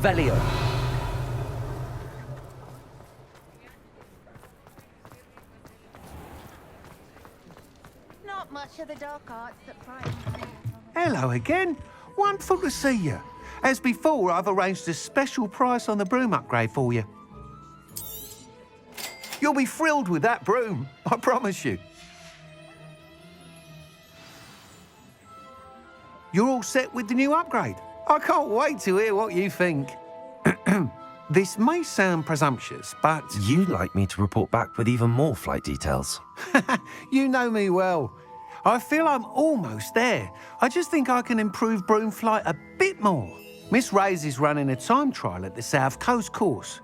Revelio. Not much of the dark arts that frighten me. Hello again. Wonderful to see you. As before, I've arranged a special price on the broom upgrade for you. You'll be thrilled with that broom, I promise you. You're all set with the new upgrade. I can't wait to hear what you think. This may sound presumptuous, but... You'd like me to report back with even more flight details? You know me well. I feel I'm almost there. I just think I can improve broom flight a bit more. Miss Ray's is running a time trial at the South Coast course.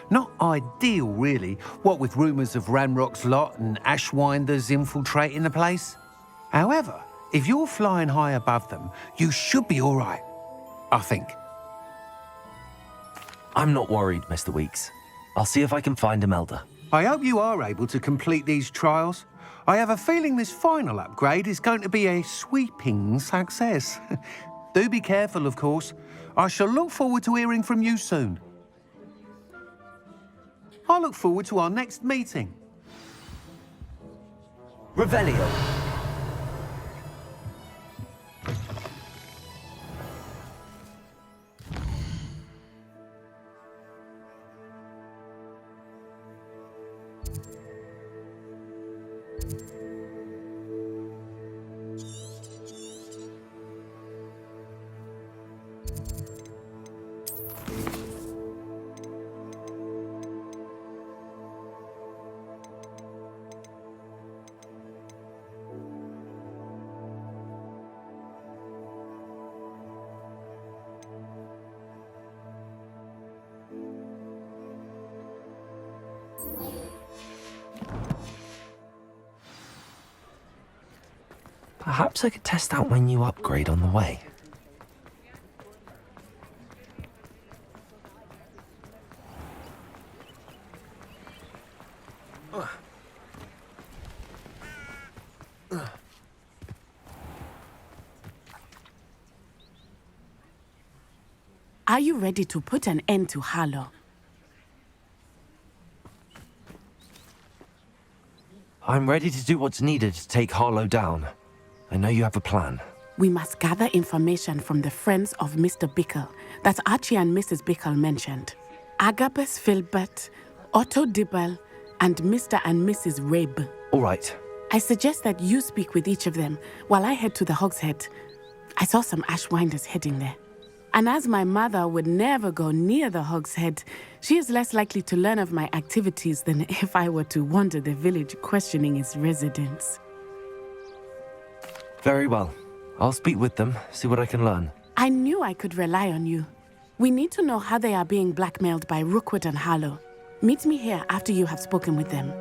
Not ideal, really, what with rumours of Ranrock's lot and Ashwinders infiltrating the place. However, if you're flying high above them, you should be all right, I think. I'm not worried, Mr. Weeks. I'll see if I can find Imelda. I hope you are able to complete these trials. I have a feeling this final upgrade is going to be a sweeping success. Do be careful, of course. I shall look forward to hearing from you soon. I look forward to our next meeting. Revelio. Perhaps I could test out my new upgrade on the way. Are you ready to put an end to Harlow? I'm ready to do what's needed to take Harlow down. I know you have a plan. We must gather information from the friends of Mr. Bickle that Archie and Mrs. Bickle mentioned. Agabus Filbert, Otto Dibble, and Mr. and Mrs. Rabe. All right. I suggest that you speak with each of them while I head to the Hogshead. I saw some Ashwinders heading there. And as my mother would never go near the Hogshead, she is less likely to learn of my activities than if I were to wander the village questioning its residents. Very well. I'll speak with them, see what I can learn. I knew I could rely on you. We need to know how they are being blackmailed by Rookwood and Harlow. Meet me here after you have spoken with them.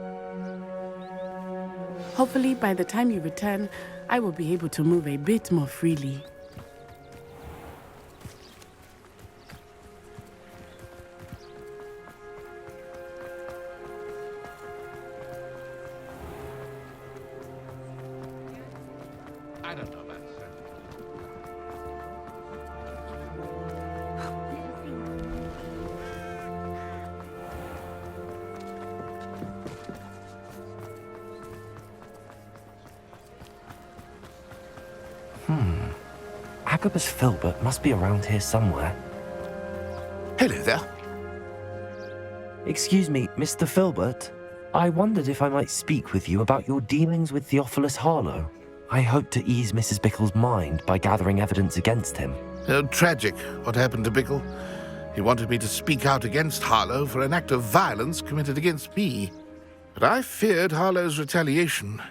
Hopefully, by the time you return, I will be able to move a bit more freely. I don't know about that. Agabus Filbert must be around here somewhere. Hello there. Excuse me, Mr. Filbert. I wondered if I might speak with you about your dealings with Theophilus Harlow. I hope to ease Mrs. Bickle's mind by gathering evidence against him. Tragic, what happened to Bickle. He wanted me to speak out against Harlow for an act of violence committed against me. But I feared Harlow's retaliation,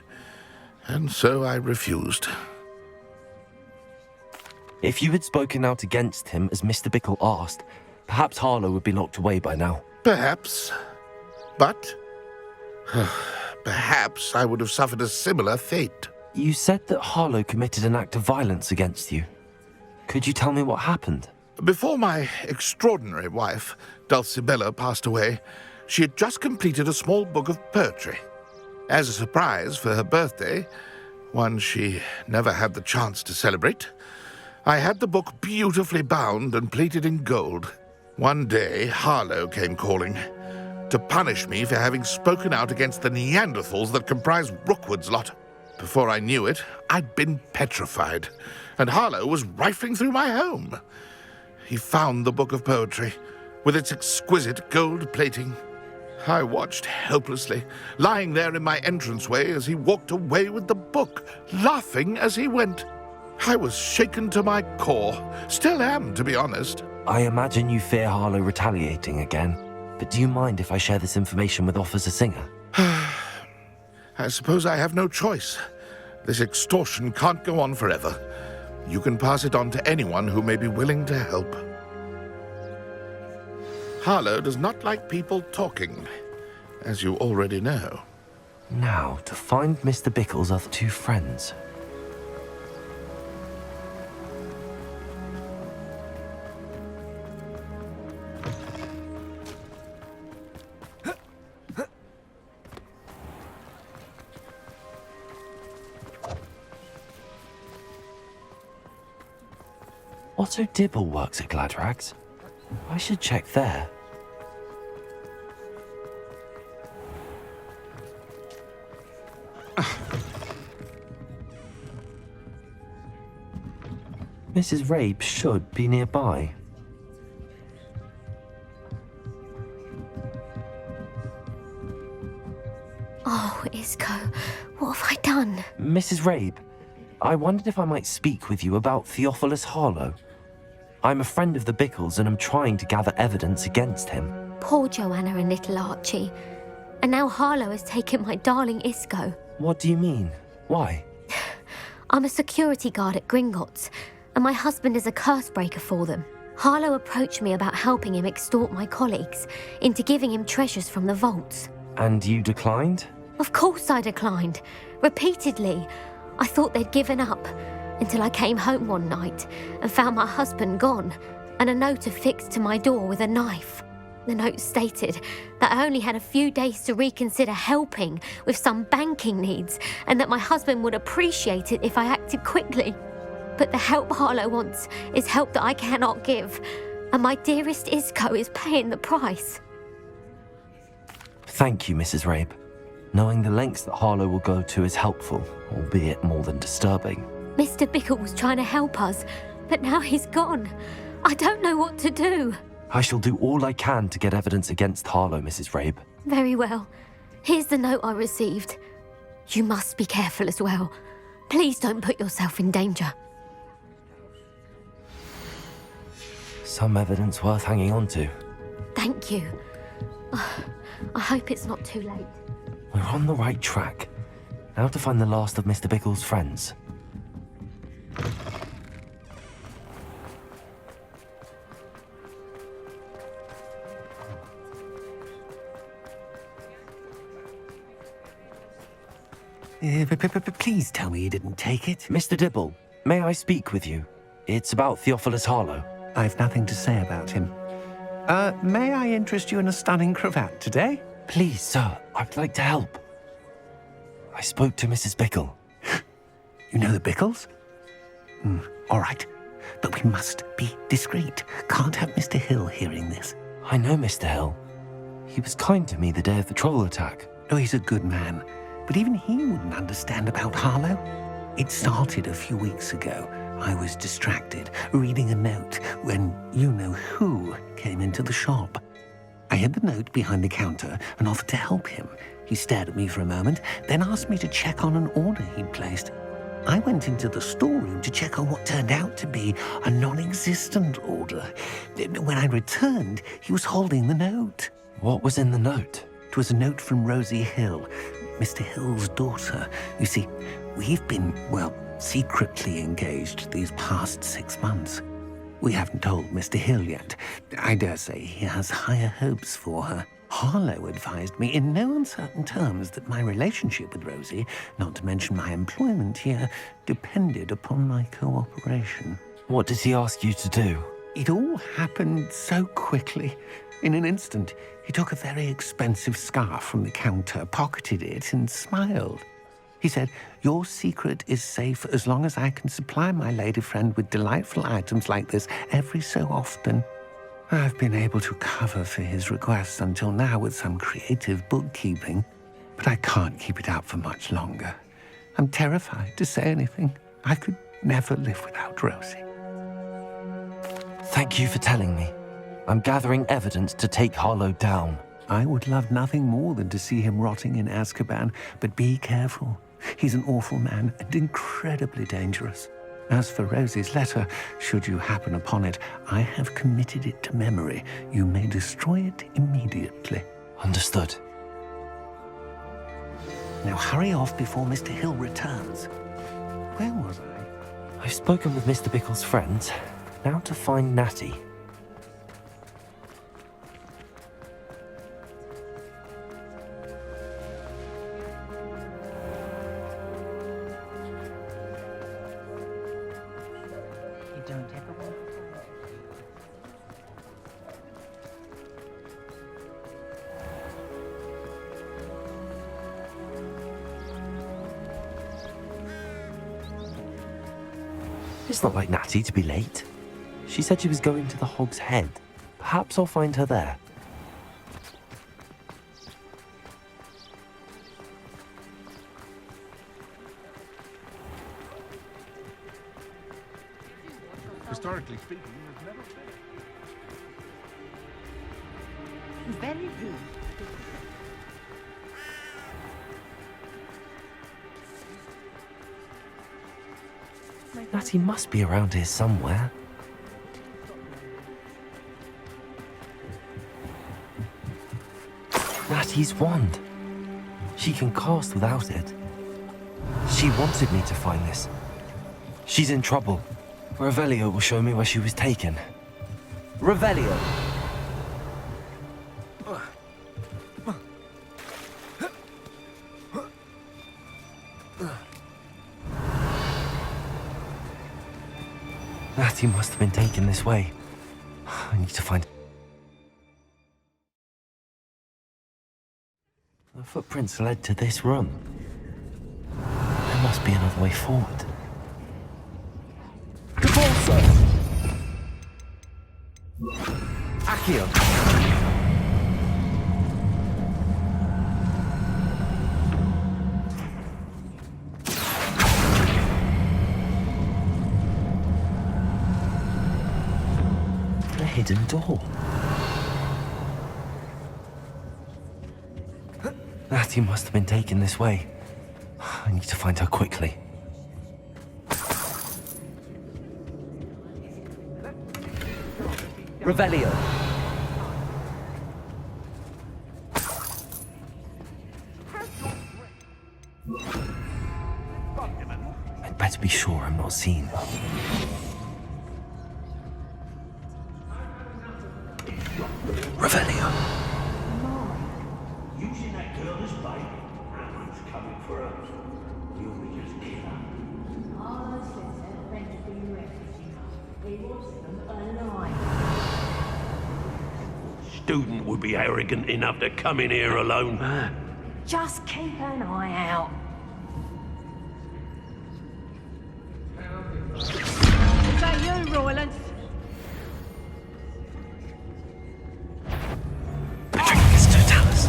and so I refused. If you had spoken out against him as Mr. Bickle asked, perhaps Harlow would be locked away by now. Perhaps. But perhaps I would have suffered a similar fate. You said that Harlow committed an act of violence against you. Could you tell me what happened? Before my extraordinary wife, Dulcibella, passed away, she had just completed a small book of poetry. As a surprise for her birthday, one she never had the chance to celebrate, I had the book beautifully bound and plated in gold. One day, Harlow came calling to punish me for having spoken out against the Neanderthals that comprise Rookwood's lot. Before I knew it, I'd been petrified, and Harlow was rifling through my home. He found the book of poetry, with its exquisite gold plating. I watched helplessly, lying there in my entranceway as he walked away with the book, laughing as he went. I was shaken to my core. Still am, to be honest. I imagine you fear Harlow retaliating again, but do you mind if I share this information with Officer Singer? I suppose I have no choice. This extortion can't go on forever. You can pass it on to anyone who may be willing to help. Harlow does not like people talking, as you already know. Now, to find Mr. Bickle's other two friends. Otto Dibble works at Gladrags. I should check there. Mrs. Rabe should be nearby. Oh, Isco, what have I done? Mrs. Rabe, I wondered if I might speak with you about Theophilus Harlow. I'm a friend of the Bickles and I'm trying to gather evidence against him. Poor Joanna and little Archie. And now Harlow has taken my darling Isco. What do you mean? Why? I'm a security guard at Gringotts, and my husband is a curse breaker for them. Harlow approached me about helping him extort my colleagues into giving him treasures from the vaults. And you declined? Of course I declined. Repeatedly. I thought they'd given up, until I came home one night and found my husband gone, and a note affixed to my door with a knife. The note stated that I only had a few days to reconsider helping with some banking needs, and that my husband would appreciate it if I acted quickly. But the help Harlow wants is help that I cannot give, and my dearest Isco is paying the price. Thank you, Mrs. Rabe. Knowing the lengths that Harlow will go to is helpful, albeit more than disturbing. Mr. Bickle was trying to help us, but now he's gone. I don't know what to do. I shall do all I can to get evidence against Harlow, Mrs. Rabe. Very well. Here's the note I received. You must be careful as well. Please don't put yourself in danger. Some evidence worth hanging on to. Thank you. I hope it's not too late. We're on the right track. Now to find the last of Mr. Bickle's friends. Please tell me you didn't take it. Mr. Dibble, may I speak with you? It's about Theophilus Harlow. I've nothing to say about him. May I interest you in a stunning cravat today? Please, sir, I'd like to help. I spoke to Mrs. Bickle. You know the Bickles? All right. But we must be discreet. Can't have Mr. Hill hearing this. I know Mr. Hill. He was kind to me the day of the troll attack. Oh, he's a good man. But even he wouldn't understand about Harlow. It started a few weeks ago. I was distracted, reading a note, when you-know-who came into the shop. I hid the note behind the counter and offered to help him. He stared at me for a moment, then asked me to check on an order he'd placed. I went into the storeroom to check on what turned out to be a non-existent order. When I returned, he was holding the note. What was in the note? It was a note from Rosie Hill, Mr. Hill's daughter. You see, we've been, secretly engaged these past 6 months. We haven't told Mr. Hill yet. I dare say he has higher hopes for her. Harlow advised me in no uncertain terms that my relationship with Rosie, not to mention my employment here, depended upon my cooperation. What did he ask you to do? It all happened so quickly. In an instant, he took a very expensive scarf from the counter, pocketed it, and smiled. He said, "Your secret is safe as long as I can supply my lady friend with delightful items like this every so often." I've been able to cover for his requests until now with some creative bookkeeping, but I can't keep it up for much longer. I'm terrified to say anything. I could never live without Rosie. Thank you for telling me. I'm gathering evidence to take Harlow down. I would love nothing more than to see him rotting in Azkaban, but be careful. He's an awful man and incredibly dangerous. As for Rosie's letter, should you happen upon it, I have committed it to memory. You may destroy it immediately. Understood. Now hurry off before Mr. Hill returns. Where was I? I've spoken with Mr. Bickle's friends. Now to find Natty. It's not like Natty to be late. She said she was going to the Hog's Head. Perhaps I'll find her there. Historically speaking, there's never been. Very good. Natty must be around here somewhere. Natty's wand. She can cast without it. She wanted me to find this. She's in trouble. Revelio will show me where she was taken. Revelio! Natty must have been taken this way. I need to find... The footprints led to this room. There must be another way forward. Accio! A hidden door. Natty must have been taken this way. I need to find her quickly. Revelio. I'd better be sure I'm not seen. Revelio. Using that girl as bait, Alan's coming for her. You'll be just kill her. Student would be arrogant enough to come in here alone. Just keep an eye out. Is that you, Roylance? Patricius Totalis.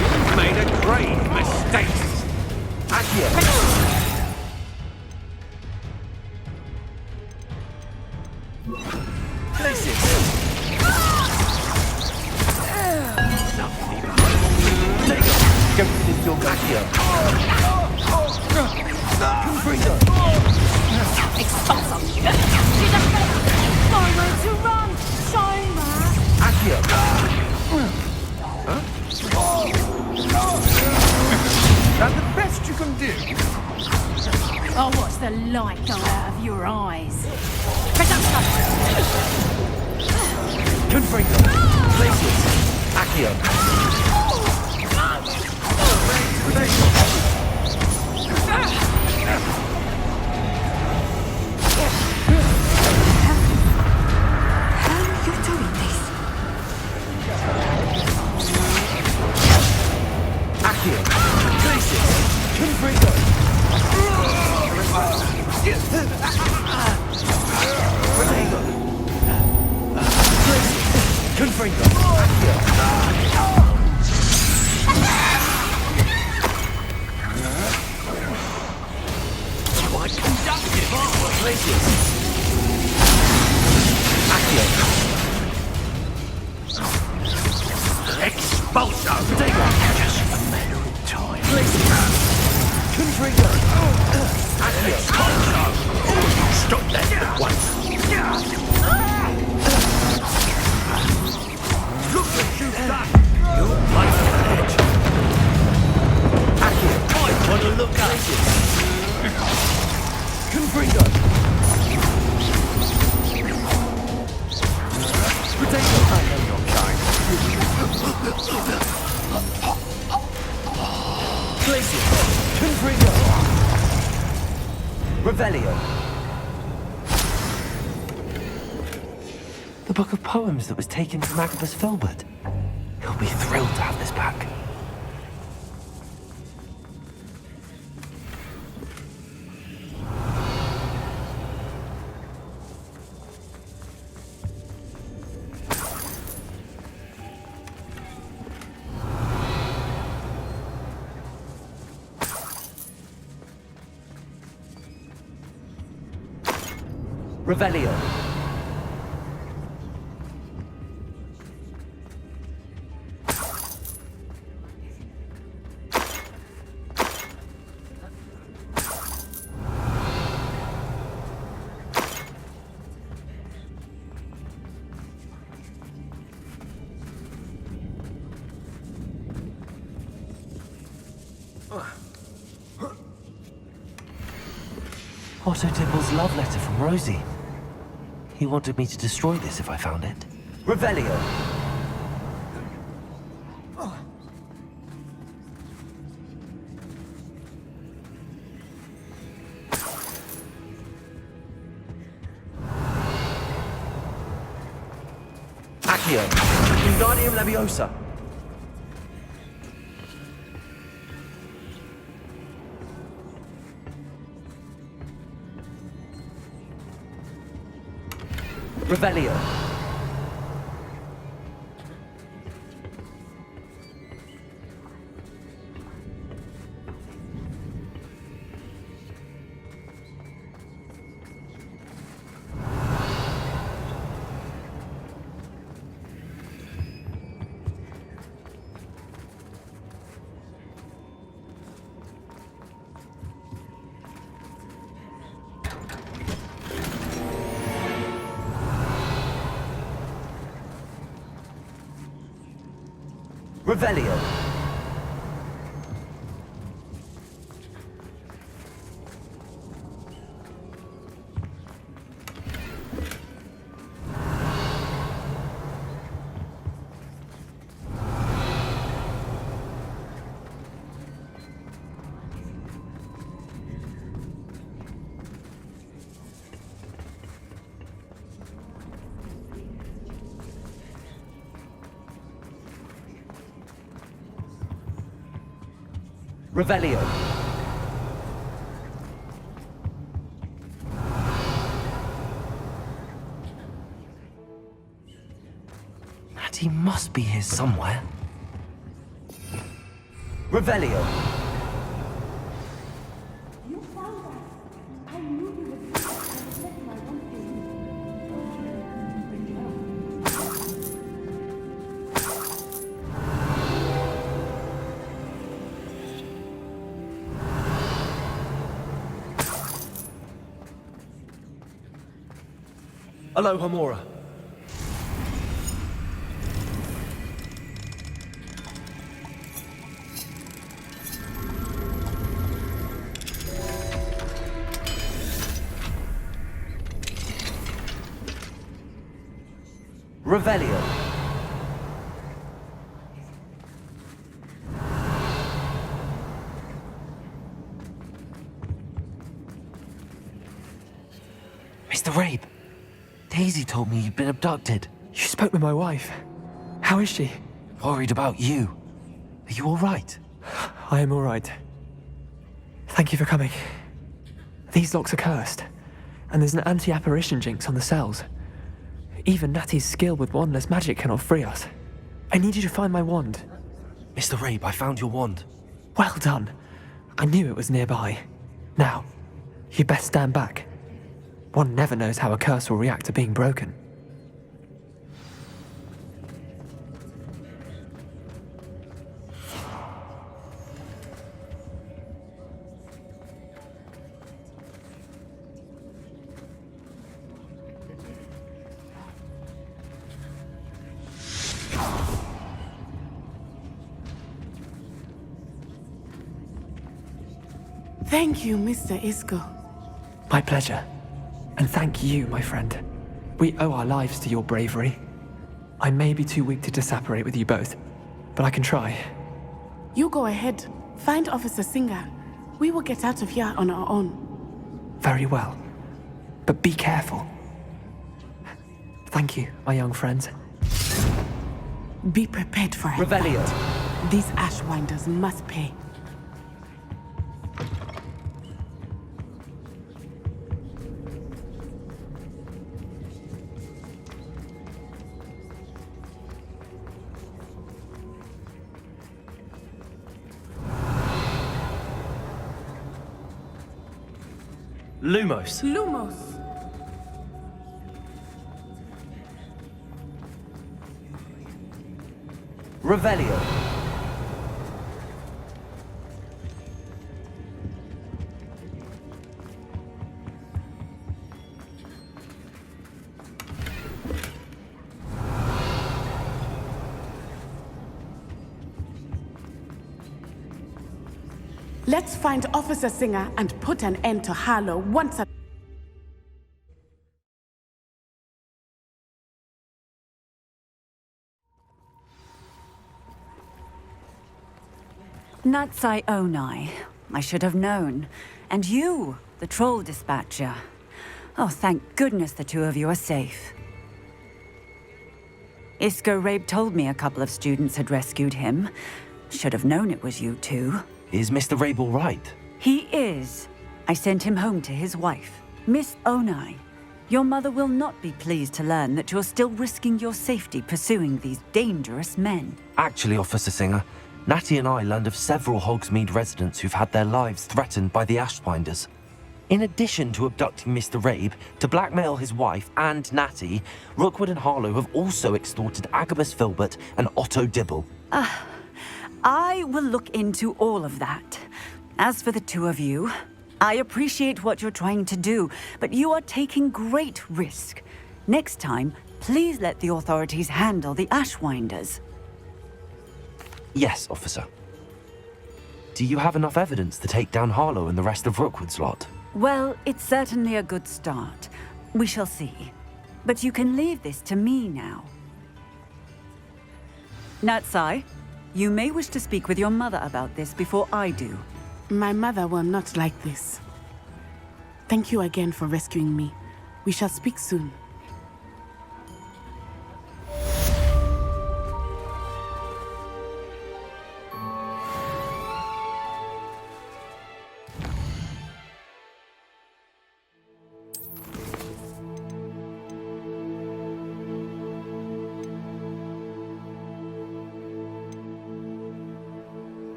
You've made a grave mistake. Accio. Places. Go to your Accio. Confringo. Expulso! She's a nowhere to run! Shame, man! Accio. That's the best you can do. Oh, what's the light go out of your eyes? Confringo. Places. Accio. How are you doing this? Accio. Places. Confringo. Quite conductive, aren't we? Expulso! Just a matter of time. Confringo! Expulso! Stop that at once! Look what you've done! You're right on the edge. Accio! Might want to look at it. Confringo! Potato! I know your kind. Glacier! Confringo! Revelio! The book of poems that was taken from Agabus Filbert. He'll be thrilled to have this back. Revelio! Otto Dibble's love letter from Rosie. He wanted me to destroy this if I found it. Revelio! Accio! Wingardium Leviosa! Revelio! Revelio! Revelio! And he must be here somewhere. Revelio! Aloha Mora. Revelio. Mr. Rabe, Daisy told me you'd been abducted. You spoke with my wife. How is she? Worried about you. Are you all right? I am all right. Thank you for coming. These locks are cursed, and there's an anti-apparition jinx on the cells. Even Natty's skill with wandless magic cannot free us. I need you to find my wand. Mr. Rabe, I found your wand. Well done. I knew it was nearby. Now, you best stand back. One never knows how a curse will react to being broken. Thank you, Mr. Isco. My pleasure. And thank you, my friend. We owe our lives to your bravery. I may be too weak to disapparate with you both, but I can try. You go ahead. Find Officer Singer. We will get out of here on our own. Very well. But be careful. Thank you, my young friends. Be prepared for it. Revelio. These Ashwinders must pay. Lumos. Lumos! Revelio. Let's find Officer Singer and put an end to Harlow once and... Natsai Onai. I should have known. And you, the troll dispatcher. Oh, thank goodness the two of you are safe. Isco Rabe told me a couple of students had rescued him. Should have known it was you two. Is Mr. Rabe all right? He is. I sent him home to his wife, Miss Onai. Your mother will not be pleased to learn that you're still risking your safety pursuing these dangerous men. Actually, Officer Singer, Natty and I learned of several Hogsmeade residents who've had their lives threatened by the Ashwinders. In addition to abducting Mr. Rabe to blackmail his wife and Natty, Rookwood and Harlow have also extorted Agabus Filbert and Otto Dibble. I will look into all of that. As for the two of you, I appreciate what you're trying to do, but you are taking great risk. Next time, please let the authorities handle the Ashwinders. Yes, officer. Do you have enough evidence to take down Harlow and the rest of Rookwood's lot? Well, it's certainly a good start. We shall see. But you can leave this to me now. Natsai, you may wish to speak with your mother about this before I do. My mother will not like this. Thank you again for rescuing me. We shall speak soon.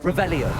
Revelio.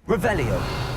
Revelio.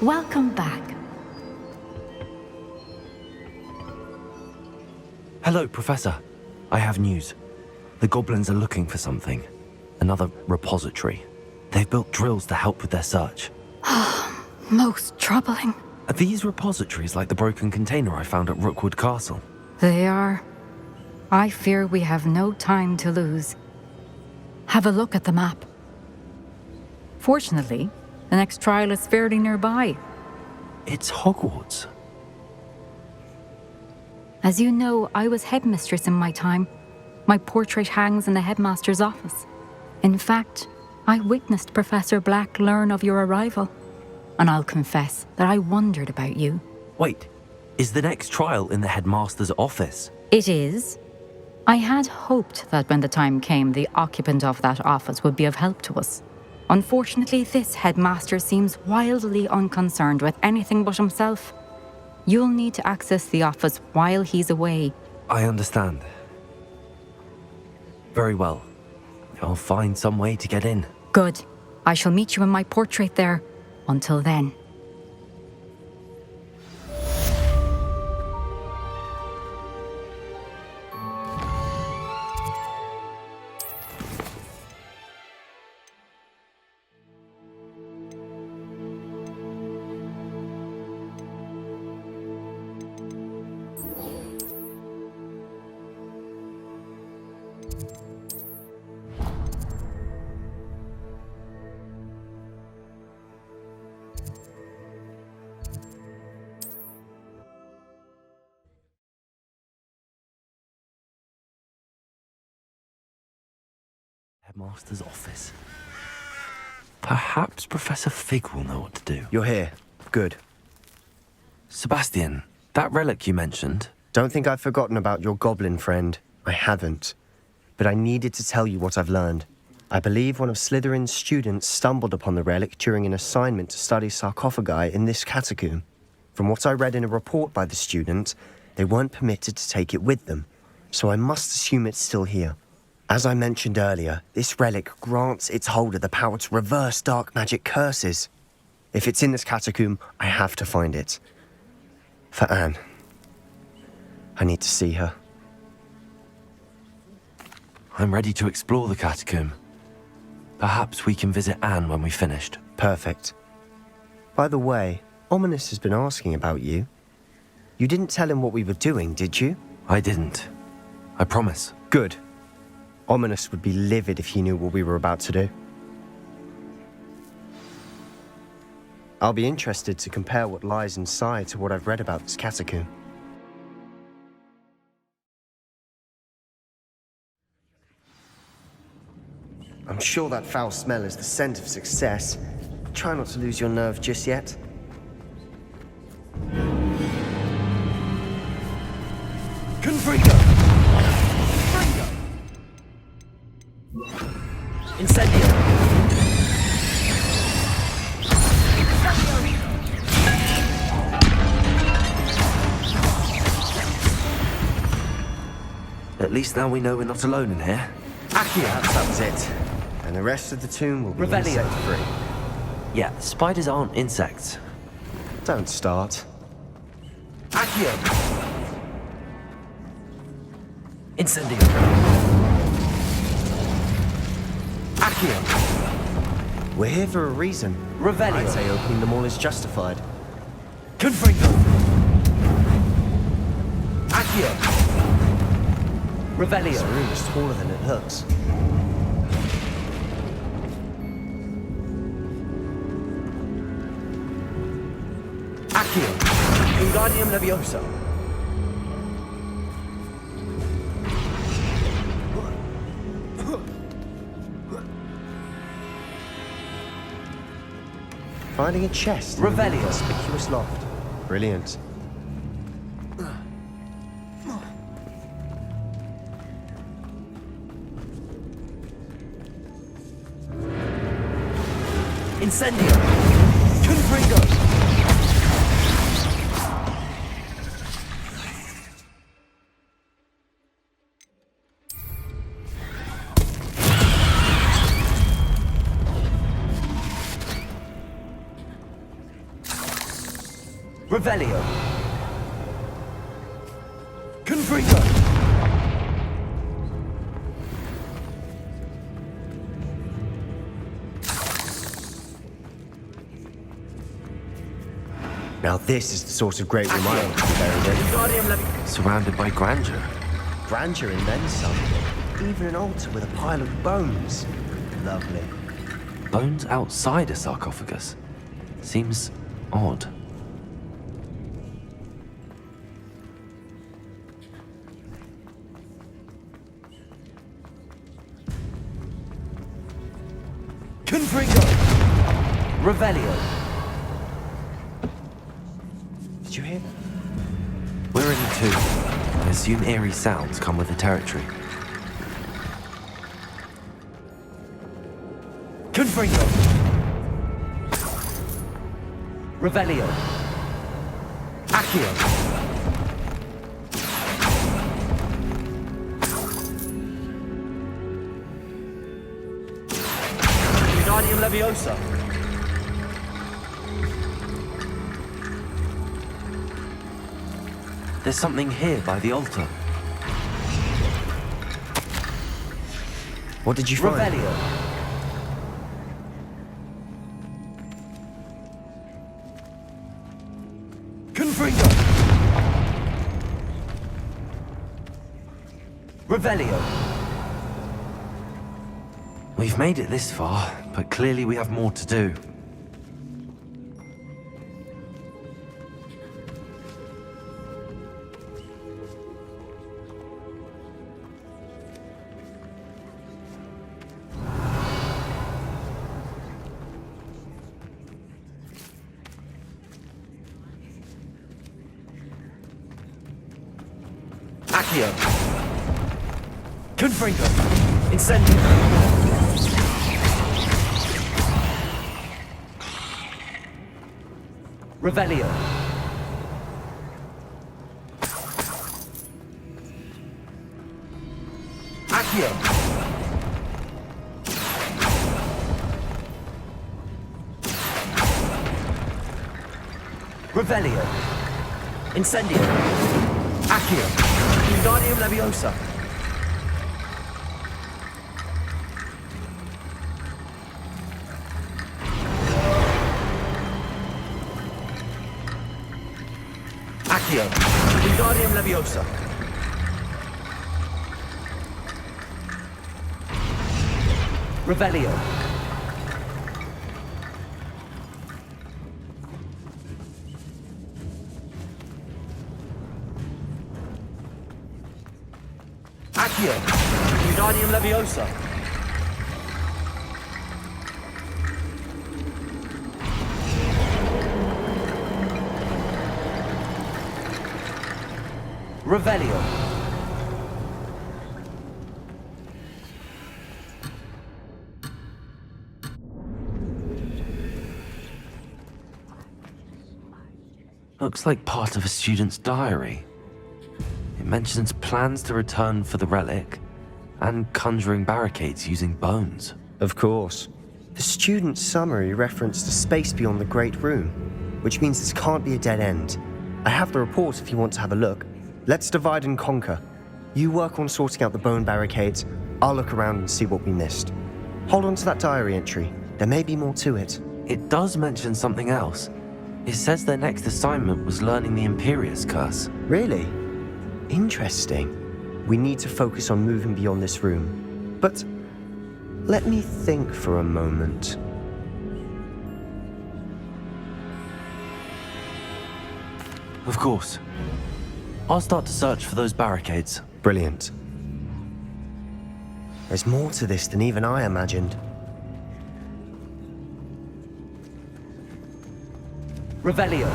Welcome back. Hello, Professor. I have news. The goblins are looking for something. Another repository. They've built drills to help with their search. Most troubling. Are these repositories like the broken container I found at Rookwood Castle? They are. I fear we have no time to lose. Have a look at the map. Fortunately, the next trial is fairly nearby. It's Hogwarts. As you know, I was headmistress in my time. My portrait hangs in the headmaster's office. In fact, I witnessed Professor Black learn of your arrival. And I'll confess that I wondered about you. Wait, is the next trial in the headmaster's office? It is. I had hoped that when the time came, the occupant of that office would be of help to us. Unfortunately, this headmaster seems wildly unconcerned with anything but himself. You'll need to access the office while he's away. I understand. Very well. I'll find some way to get in. Good. I shall meet you in my portrait there. Until then. headmaster's office. Perhaps Professor Fig will know what to do. You're here. Good. Sebastian, that relic you mentioned. Don't think I've forgotten about your goblin friend. I haven't. But I needed to tell you what I've learned. I believe one of Slytherin's students stumbled upon the relic during an assignment to study sarcophagi in this catacomb. From what I read in a report by the student, they weren't permitted to take it with them, so I must assume it's still here. As I mentioned earlier, this relic grants its holder the power to reverse dark magic curses. If it's in this catacomb, I have to find it. For Anne. I need to see her. I'm ready to explore the catacomb. Perhaps we can visit Anne when we've finished. Perfect. By the way, Ominous has been asking about you. You didn't tell him what we were doing, did you? I didn't. I promise. Good. Ominous would be livid if he knew what we were about to do. I'll be interested to compare what lies inside to what I've read about this catacomb. I'm sure that foul smell is the scent of success. Try not to lose your nerve just yet. Confringo! Incendio! At least now we know we're not alone in here. Accio! That was it. And the rest of the tomb will be Revelio. insect-free. Yeah, spiders aren't insects. Don't start. Accio! Incendio! Accio! We're here for a reason. Revelio! I'd say opening them all is justified. Confringo! Accio! Revelio! This room is taller than it looks. Accio! Wingardium Leviosa! Finding a chest in a Revelio. conspicuous loft. Brilliant. Incendio! Confringo! Revelio! Confringo! Now this is the sort of great room I want to be buried in. Wingardium Leviosa! Surrounded by grandeur. Grandeur and then some. Even an altar with a pile of bones. Lovely. Bones outside a sarcophagus. Seems odd. Confringo! Revelio! Did you hear that? We're in the tomb. I assume eerie sounds come with the territory. Confringo! Revelio! Accio! Wingardium Leviosa! There's something here by the altar. What did you find? Revelio! Confringo! Revelio! We've made it this far, but clearly we have more to do. Accio. Confringo. Incendio. Revelio. Accio. Revelio. Incendio. Accio. Wingardium Leviosa. Accio. Wingardium Leviosa. Revelio. Accio. Wingardium Leviosa. Revelio. Looks like part of a student's diary. It mentions plans to return for the relic and conjuring barricades using bones. Of course. The student's summary referenced a space beyond the Great Room, which means this can't be a dead end. I have the report if you want to have a look. Let's divide and conquer. You work on sorting out the bone barricades. I'll look around and see what we missed. Hold on to that diary entry. There may be more to it. It does mention something else. It says their next assignment was learning the Imperius Curse. Really? Interesting. We need to focus on moving beyond this room. But let me think for a moment. Of course. I'll start to search for those barricades. Brilliant. There's more to this than even I imagined. Revelio.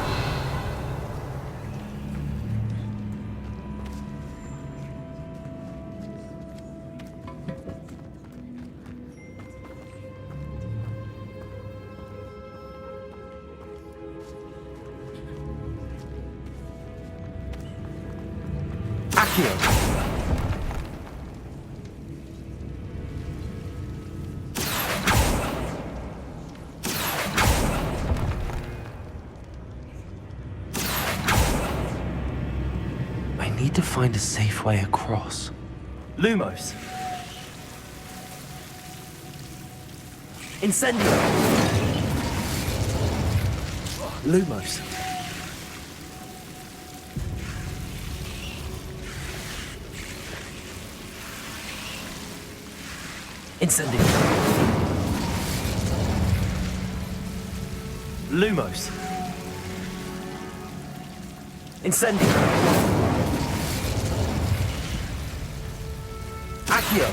Accio. I need to find a safe way across. Lumos. Incendio. Lumos. Incendio. Lumos. Incendio. Accio.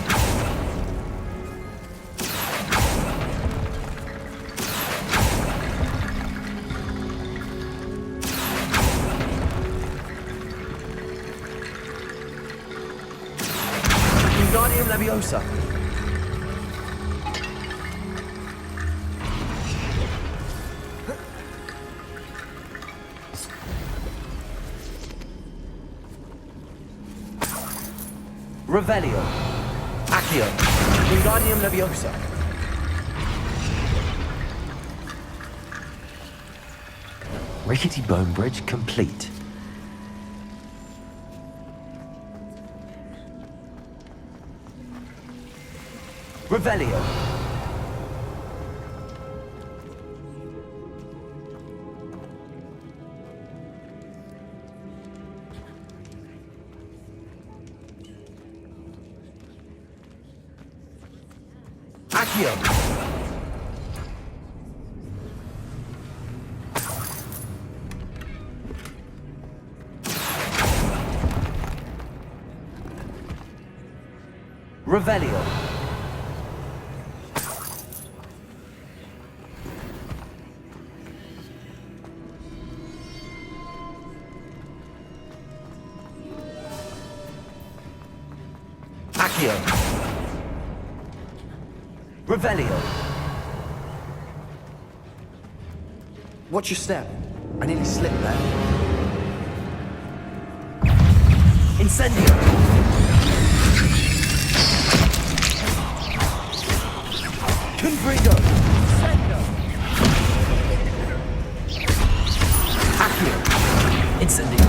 Wingardium Leviosa. Revelio. Accio. Wingardium Leviosa. Rickety bone bridge complete. Revelio. Accio. Revelio. Accio. Revelio. Watch your step. I nearly slipped there. Incendio. Confringo. Accio. Incendio.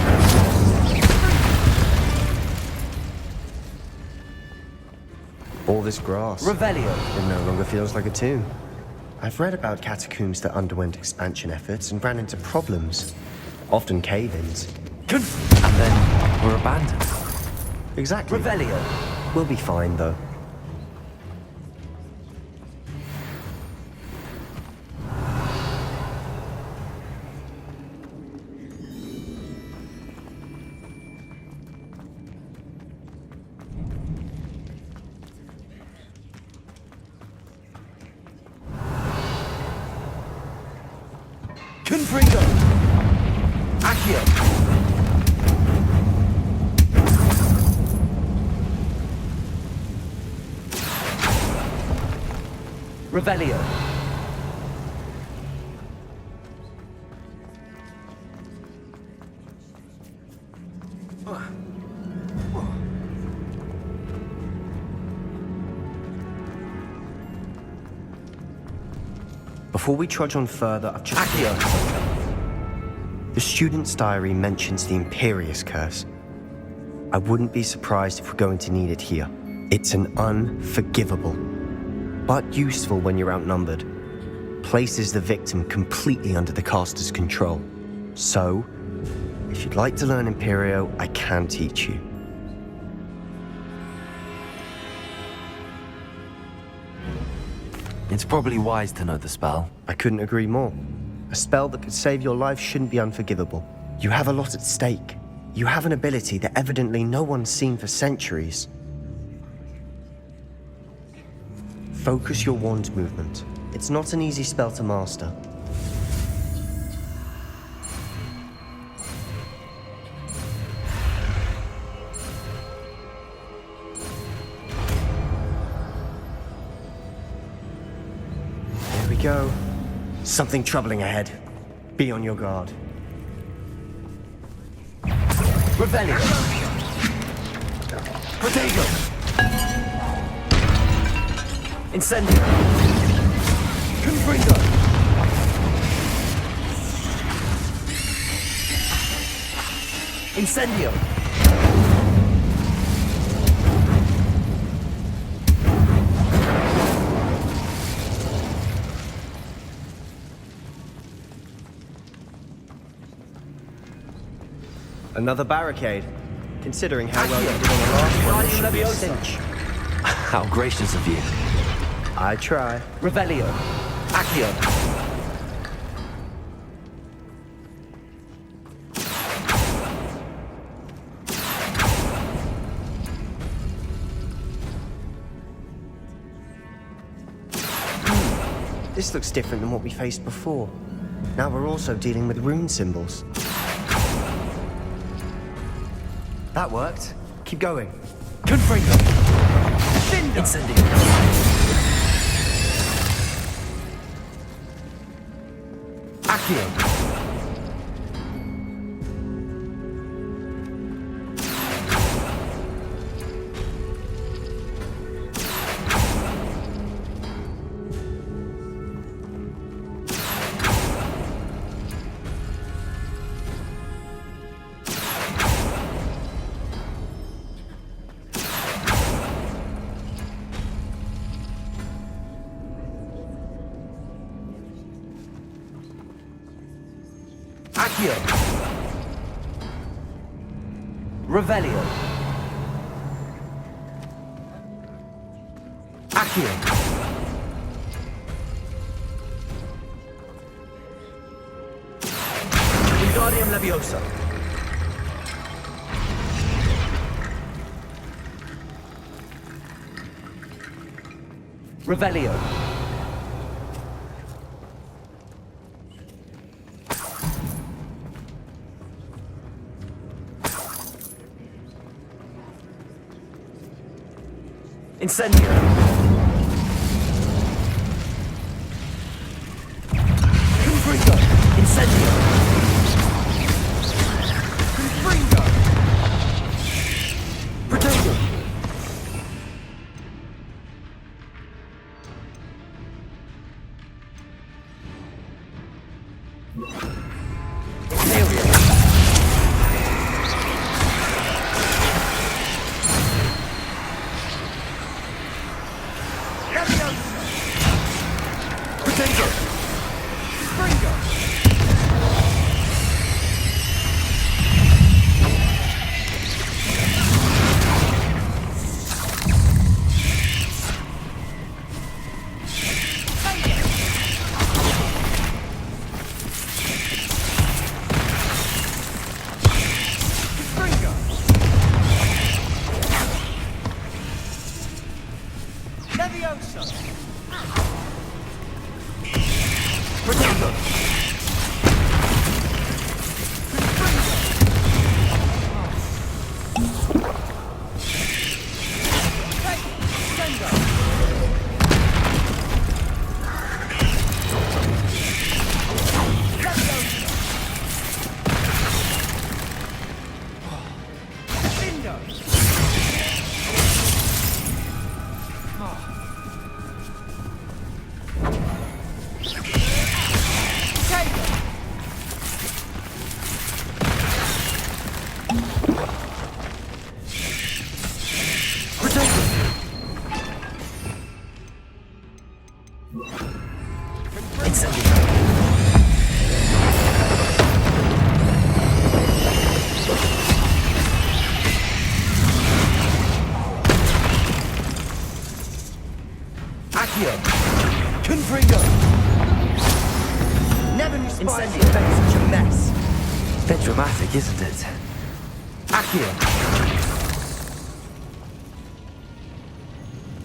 All this grass. Revelio. It no longer feels like a tomb. I've read about catacombs that underwent expansion efforts and ran into problems. Often cave-ins. And then were abandoned. Exactly. Revelio. We'll be fine, though. Confringo. Accio. Revelio. Before we trudge on further, I've just... Accio. The student's diary mentions the Imperious Curse. I wouldn't be surprised if we're going to need it here. It's an unforgivable, but useful when you're outnumbered. Places the victim completely under the caster's control. So, if you'd like to learn Imperio, I can teach you. It's probably wise to know the spell. I couldn't agree more. A spell that could save your life shouldn't be unforgivable. You have a lot at stake. You have an ability that evidently no one's seen for centuries. Focus your wand movement. It's not an easy spell to master. There we go. Something troubling ahead. Be on your guard. Revelio. Protego. Incendio. Confringo. Incendio. Another barricade. Considering how well you did on the last one, it should be a cinch. How gracious of you. I try. Revelio. Accio. This looks different than what we faced before. Now we're also dealing with rune symbols. That worked. Keep going. Confringo. Incendio. Accio. Accio. Revelio. Accio. Wingardium Leviosa. Revelio. Incendio! Confringo! Incendio! Confringo! Protego! Confringo! Never knew spies could make such a mess. Bit dramatic, isn't it? Accio!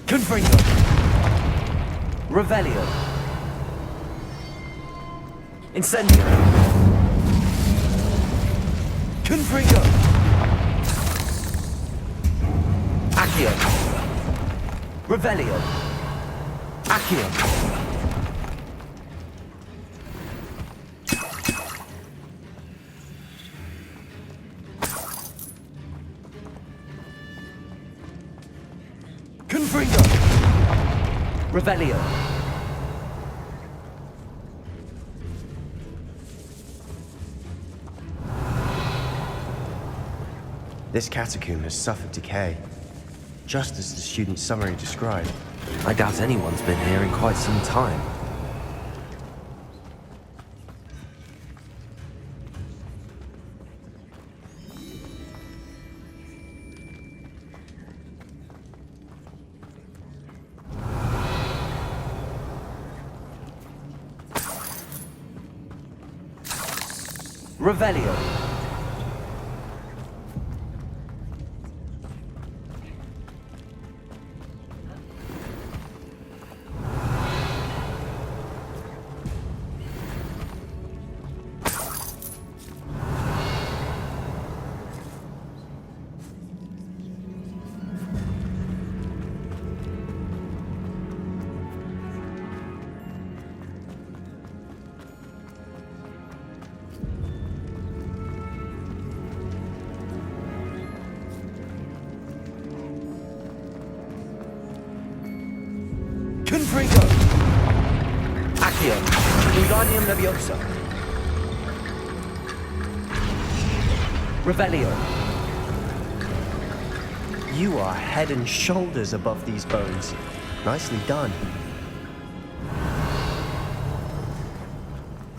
Confringo! Revelio! Incendio! Confringo! Accio! Revelio! Accio! Confringo! Revelio! This catacomb has suffered decay, just as the student's summary described. I doubt anyone's been here in quite some time. Revelio. Confringo! Accio! Wingardium Leviosa! Revelio! You are head and shoulders above these bones. Nicely done.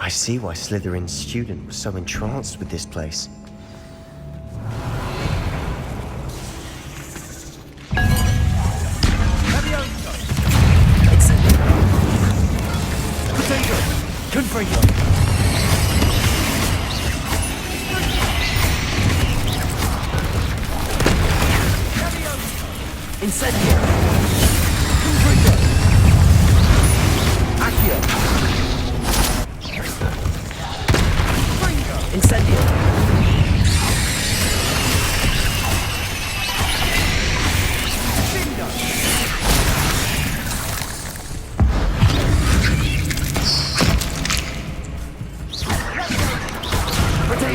I see why Slytherin's student was so entranced with this place. Confringo! Incendio! Confringo! Accio! Incendio!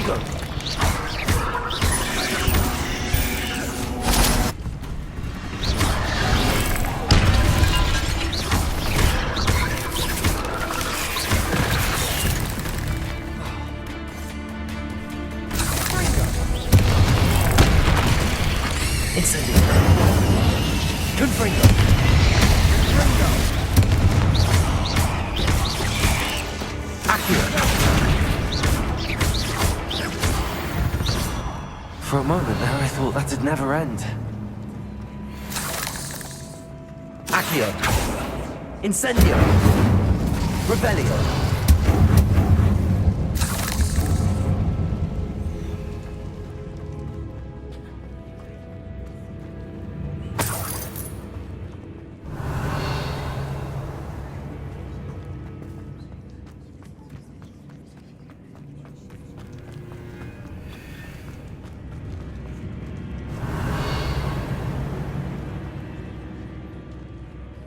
go. Incendio. Confringo. For a moment there, I thought that'd never end. Accio. Incendio. Rebellion.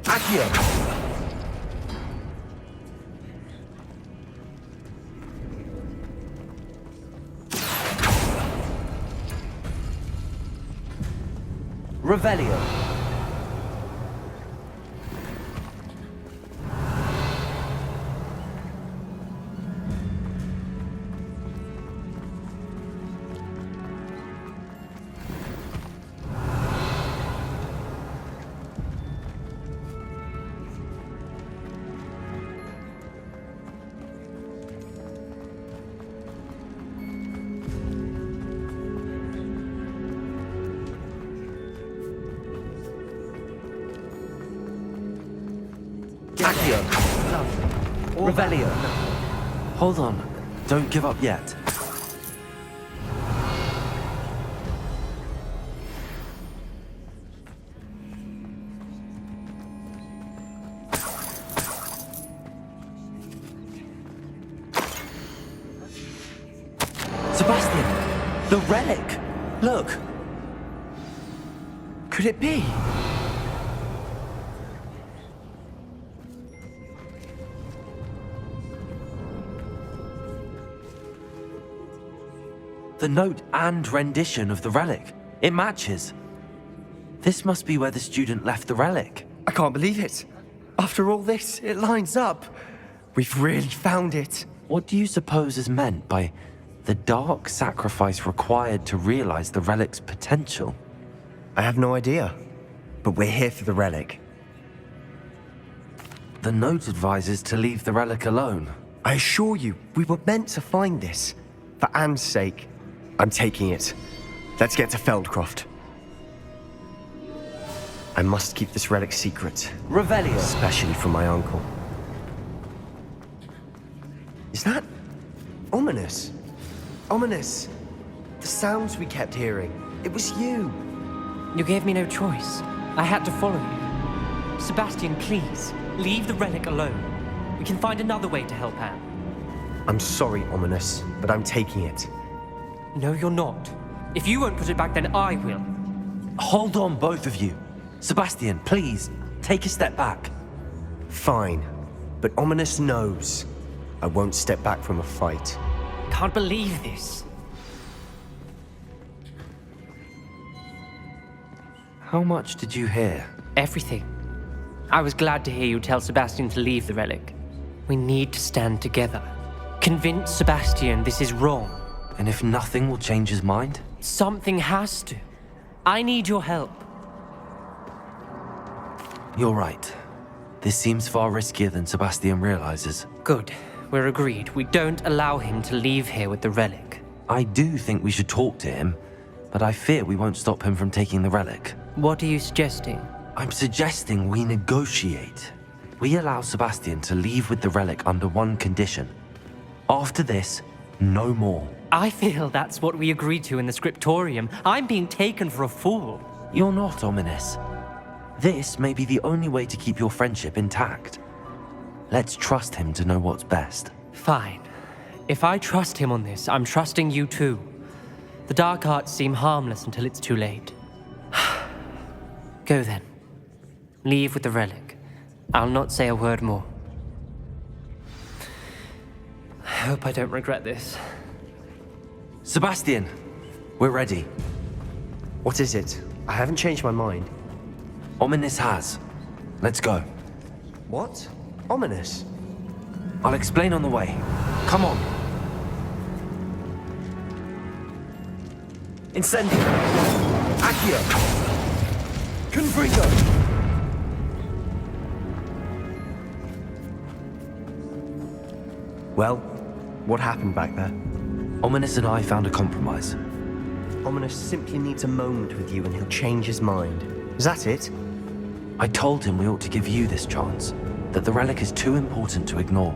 Accio. Revelio. Accio. Revelio. Hold on. Don't give up yet. Sebastian! The relic! Look! Could it be? The note and rendition of the relic. It matches. This must be where the student left the relic. I can't believe it. After all this, it lines up. We've really found it. What do you suppose is meant by the dark sacrifice required to realize the relic's potential? I have no idea. But we're here for the relic. The note advises to leave the relic alone. I assure you, we were meant to find this. For Anne's sake. I'm taking it. Let's get to Feldcroft. I must keep this relic secret. Revelio. Especially from my uncle. Is that ominous? Ominous. The sounds we kept hearing. It was you. You gave me no choice. I had to follow you. Sebastian, please, leave the relic alone. We can find another way to help Anne. I'm sorry, Ominous, but I'm taking it. No, you're not. If you won't put it back, then I will. Hold on, both of you. Sebastian, please, take a step back. Fine, but Ominous knows I won't step back from a fight. Can't believe this. How much did you hear? Everything. I was glad to hear you tell Sebastian to leave the relic. We need to stand together. Convince Sebastian this is wrong. And if nothing will change his mind? Something has to. I need your help. You're right. This seems far riskier than Sebastian realizes. Good. We're agreed. We don't allow him to leave here with the relic. I do think we should talk to him, but I fear we won't stop him from taking the relic. What are you suggesting? I'm suggesting we negotiate. We allow Sebastian to leave with the relic under one condition. After this, no more. I feel that's what we agreed to in the scriptorium. I'm being taken for a fool. You're not, Ominous. This may be the only way to keep your friendship intact. Let's trust him to know what's best. Fine. If I trust him on this, I'm trusting you too. The dark arts seem harmless until it's too late. Go then. Leave with the relic. I'll not say a word more. I hope I don't regret this. Sebastian, we're ready. What is it? I haven't changed my mind. Ominous has. Let's go. What? Ominous? I'll explain on the way. Come on. Incendio! Accio! Confringo! Well, what happened back there? Ominous and I found a compromise. Ominous simply needs a moment with you and he'll change his mind. Is that it? I told him we ought to give you this chance, that the relic is too important to ignore.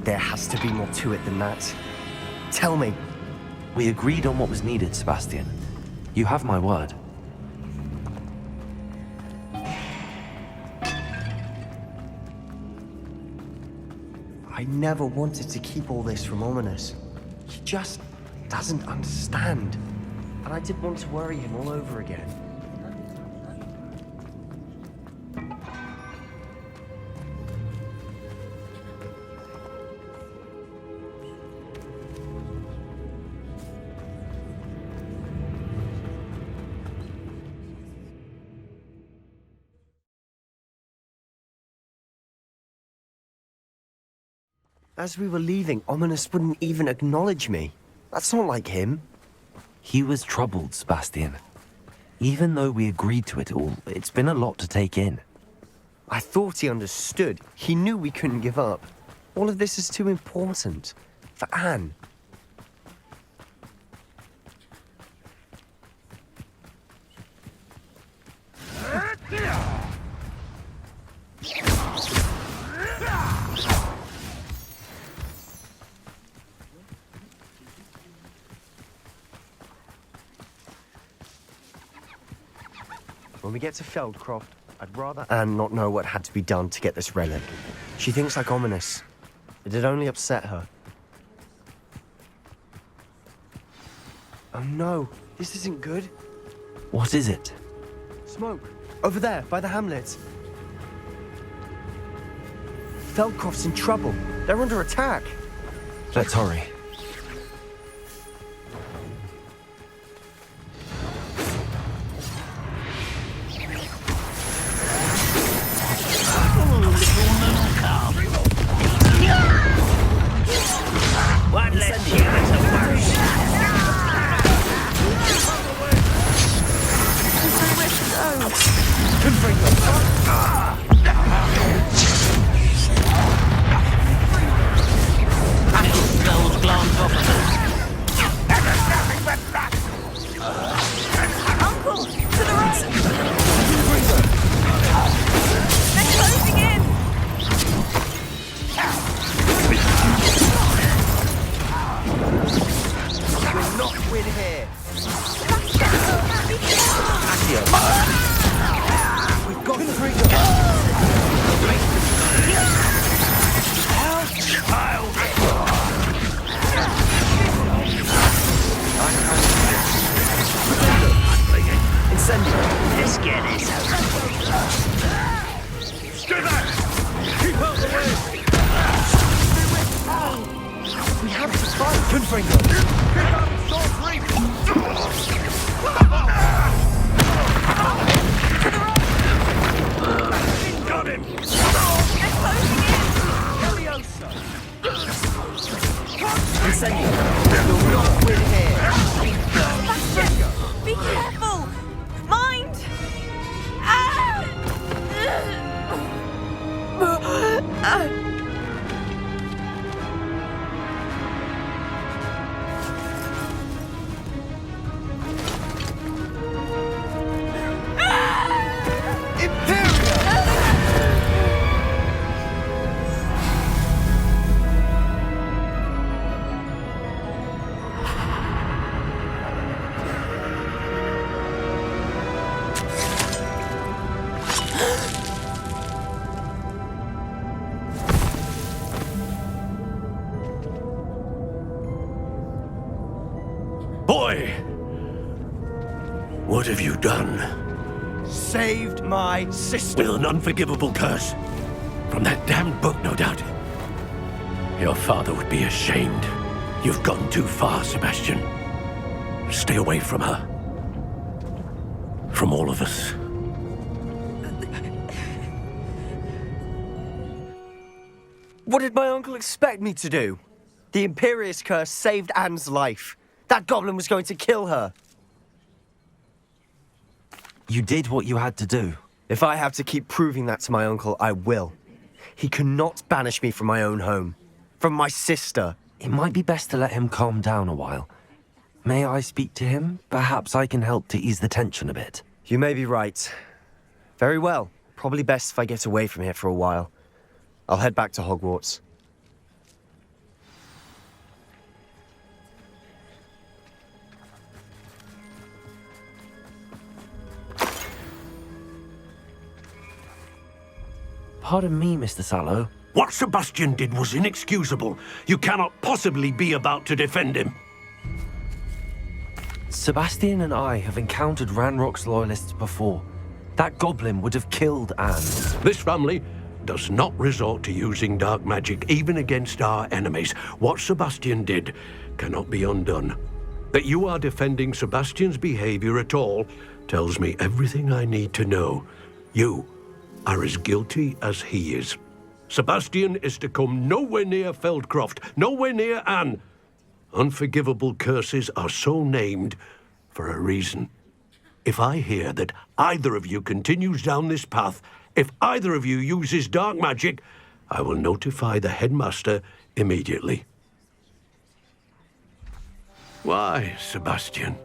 There has to be more to it than that. Tell me. We agreed on what was needed, Sebastian. You have my word. I never wanted to keep all this from Ominous. He just doesn't understand. And I didn't want to worry him all over again. As we were leaving, Ominous wouldn't even acknowledge me. That's not like him. He was troubled, Sebastian. Even though we agreed to it all, it's been a lot to take in. I thought he understood. He knew we couldn't give up. All of this is too important. For Anne. When we get to Feldcroft, I'd rather Anne not know what had to be done to get this relic. She thinks like Ominous. It'd only upset her. Oh no, this isn't good. What is it? Smoke. Over there, by the hamlet. Feldcroft's in trouble. They're under attack. Let's hurry. Be careful! Mind! Boy! What have you done? Saved my sister. With an unforgivable curse? From that damned book, no doubt. Your father would be ashamed. You've gone too far, Sebastian. Stay away from her. From all of us. What did my uncle expect me to do? The Imperious curse saved Anne's life. That goblin was going to kill her. You did what you had to do. If I have to keep proving that to my uncle, I will. He cannot banish me from my own home. From my sister. It might be best to let him calm down a while. May I speak to him? Perhaps I can help to ease the tension a bit. You may be right. Very well. Probably best if I get away from here for a while. I'll head back to Hogwarts. Pardon me, Mr. Sallow. What Sebastian did was inexcusable. You cannot possibly be about to defend him. Sebastian and I have encountered Ranrock's loyalists before. That goblin would have killed Anne. This family does not resort to using dark magic even against our enemies. What Sebastian did cannot be undone. That you are defending Sebastian's behavior at all tells me everything I need to know. You are as guilty as he is. Sebastian is to come nowhere near Feldcroft, nowhere near Anne. Unforgivable curses are so named for a reason. If I hear that either of you continues down this path, if either of you uses dark magic, I will notify the headmaster immediately. Why, Sebastian?